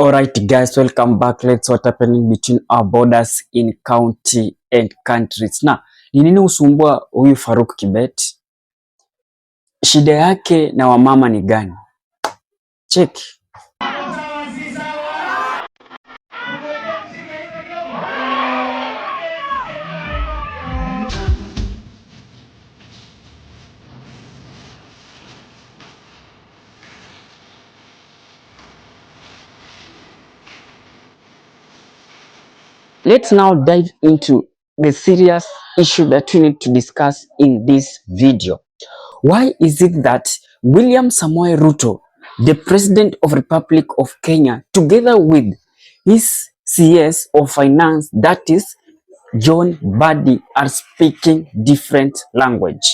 Alright guys, welcome back. Let's what happening between our borders in county and countries. Na, ni nini usumbua huyu Faruk Kibet? Shida yake na wamama ni gani? Check. Let's now dive into the serious issue that we need to discuss in this video. Why is it that William Samoei Ruto, the President of Republic of Kenya, together with his CS of Finance, that is John Mbadi, are speaking different language?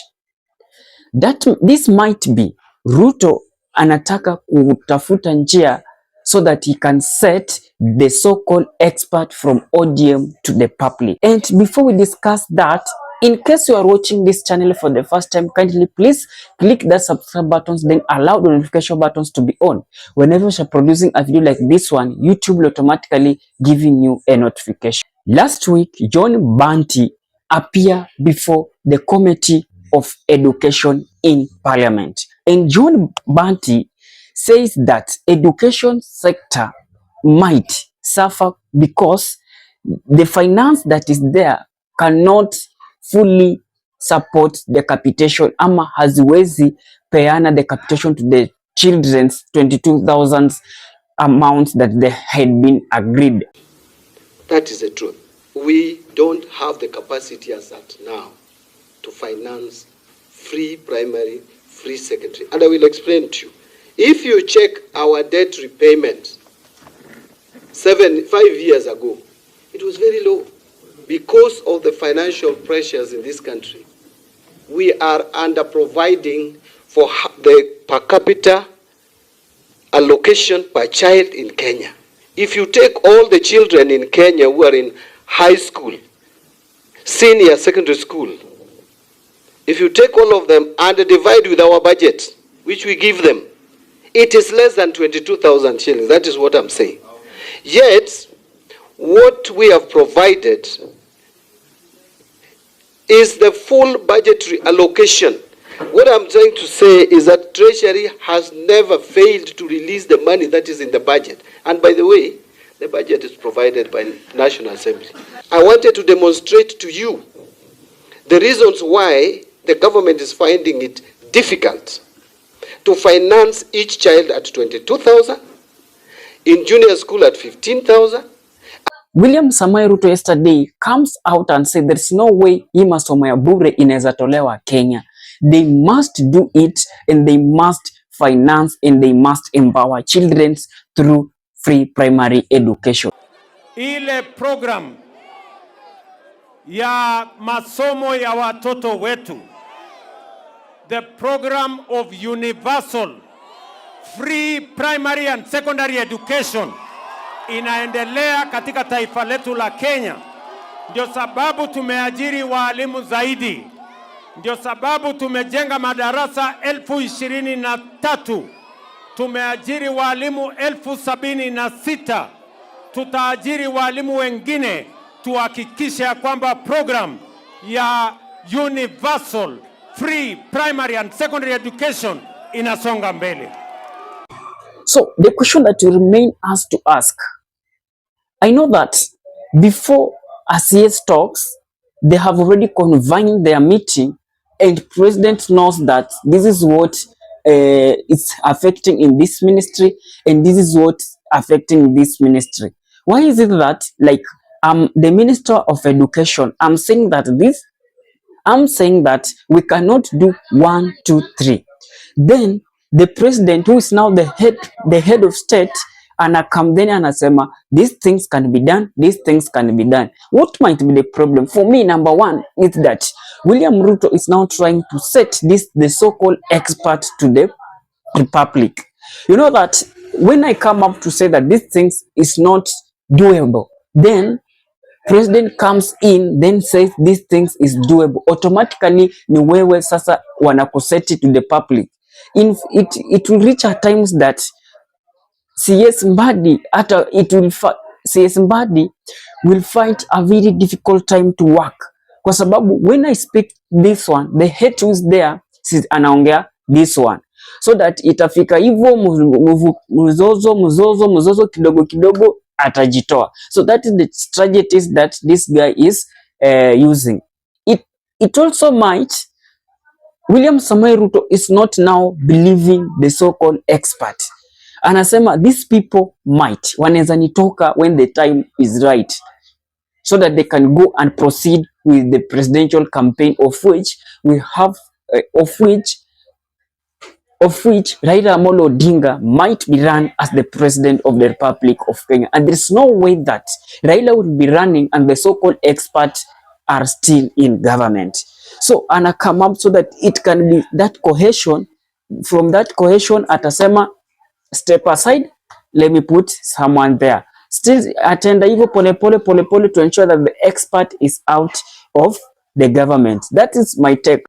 This might be Ruto anataka kutafuta njia so that he can set the so-called expert from ODM to the public. And before we discuss that, in case you are watching this channel for the first time, kindly please click that subscribe buttons, then allow the notification buttons to be on. Whenever we are producing a video like this one, YouTube will automatically giving you a notification. Last week, John Mbadi appeared before the Committee of Education in Parliament. And John Mbadi says that education sector might suffer because the finance that is there cannot fully support the capitation ama haziwezi peana the capitation to the children's 22,000 amounts that they had been agreed. That is the truth. We don't have the capacity as at now to finance free primary, free secondary. And I will explain to you. If you check our debt repayment 5 years ago, it was very low. Because of the financial pressures in this country, we are under providing for the per capita allocation per child in Kenya. If you take all the children in Kenya who are in high school, senior secondary school, if you take all of them and divide with our budget, which we give them, it is less than 22,000 shillings. That is what I'm saying. Yet, what we have provided is the full budgetary allocation. What I'm trying to say is that Treasury has never failed to release the money that is in the budget. And by the way, the budget is provided by National Assembly. I wanted to demonstrate to you the reasons why the government is finding it difficult to finance each child at 22,000, in junior school at 15,000. William Samoei Ruto yesterday comes out and said there's no way hii masomo ya bure inaweza tolewa Kenya. They must do it and they must finance and they must empower children through free primary education. Ile program ya masomo ya watoto wetu, the program of universal free primary and secondary education inaendelea katika taifa letu la Kenya. Ndio sababu tumeajiri walimu zaidi. Ndio sababu tumejenga madarasa 23,000. Tumeajiri walimu 76,000. Tutaajiri walimu wengine tuhakikishe kwamba program ya universal free primary and secondary education inasonga mbele. So the question that remain us to ask, I know that before ACS talks, they have already convened their meeting and President knows that this is what is affecting in this ministry and this is what affecting this ministry. Why is it that like the Minister of Education, I'm saying that we cannot do 1, 2, 3. Then the president, who is now the head of state, anakam then anasema these things can be done, these things can be done. What might be the problem? For me, number one is that William Ruto is now trying to set the so-called expert to the republic. You know that when I come up to say that these things is not doable, then president comes in then says these things is doable. Automatically ni wewe sasa wanakuseti to the public. It will reach at times that CS Mbadi CS Mbadi will find a very difficult time to work, kwa sababu when I speak this one the head who is there anaongea this one, so that itafika hivyo mzozo kidogo kidogo atajitoa. So that is the strategies that this guy is using. It also might William Samoei Ruto is not now believing the so-called expert. Anasema these people might wanaweza nitoka when the time is right, so that they can go and proceed with the presidential campaign of which we have of which Raila Amolo Odinga might be run as the president of the Republic of Kenya. And there's no way that Raila will be running and the so-called experts are still in government. So ana come up so that it can be that cohesion. From that cohesion atasema step aside, let me put someone there. Still atenda hivyo pole to ensure that the expert is out of the government. That is my take.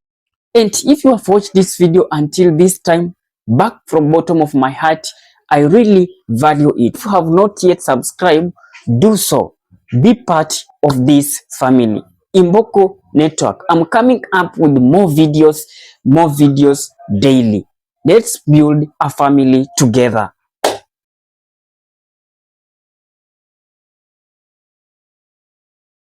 And if you have watched this video until this time, back from bottom of my heart, I really value it. If you have not yet subscribed, do so. Be part of this family. Imboko Network. I'm coming up with more videos daily. Let's build a family together.